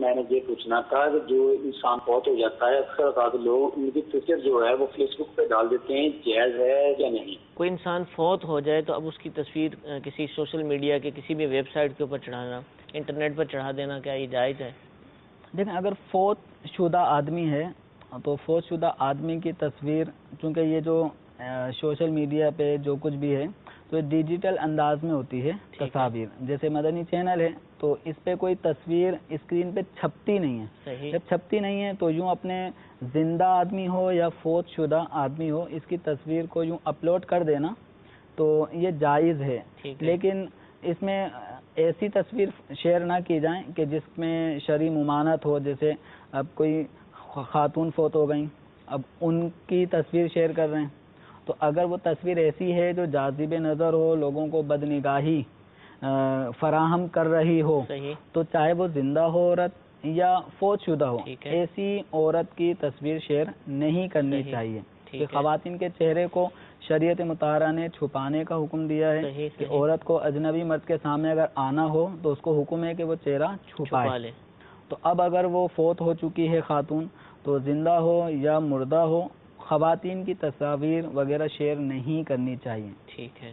میں نے یہ پوچھنا تھا کہ جو انسان فوت ہو جاتا ہے اکثر اوقات لوگ ان کی تصویر جو ہے وہ فیس بک پہ ڈال دیتے ہیں، جائز ہے یا نہیں؟ کوئی انسان فوت ہو جائے تو اب اس کی تصویر کسی سوشل میڈیا کے کسی بھی ویب سائٹ کے اوپر چڑھانا، انٹرنیٹ پر چڑھا دینا، کیا یہ جائز ہے؟ دیکھیں، اگر فوت شدہ آدمی ہے تو فوت شدہ آدمی کی تصویر، چونکہ یہ جو سوشل میڈیا پہ جو کچھ بھی ہے تو یہ ڈیجیٹل انداز میں ہوتی ہے تصاویر. جیسے مدنی چینل ہے تو اس پہ کوئی تصویر اسکرین پہ چھپتی نہیں ہے. جب چھپتی نہیں ہے تو یوں اپنے زندہ آدمی ہو یا فوت شدہ آدمی ہو، اس کی تصویر کو یوں اپلوڈ کر دینا تو یہ جائز ہے. لیکن اس میں ایسی تصویر شیئر نہ کی جائیں کہ جس میں شرعی ممانعت ہو. جیسے اب کوئی خاتون فوت ہو گئیں، اب ان کی تصویر شیئر کر رہے ہیں، تو اگر وہ تصویر ایسی ہے جو جاذب نظر ہو، لوگوں کو بدنگاہی فراہم کر رہی ہو، تو چاہے وہ زندہ ہو عورت یا فوت شدہ ہو، ایسی عورت کی تصویر شیئر نہیں کرنی چاہیے. کہ خواتین کے چہرے کو شریعت مطہرہ نے چھپانے کا حکم دیا ہے کہ عورت کو اجنبی مرد کے سامنے اگر آنا ہو تو اس کو حکم ہے کہ وہ چہرہ چھپائے. تو اب اگر وہ فوت ہو چکی ہے خاتون، تو زندہ ہو یا مردہ ہو، خواتین کی تصاویر وغیرہ شیئر نہیں کرنی چاہیے. ٹھیک ہے.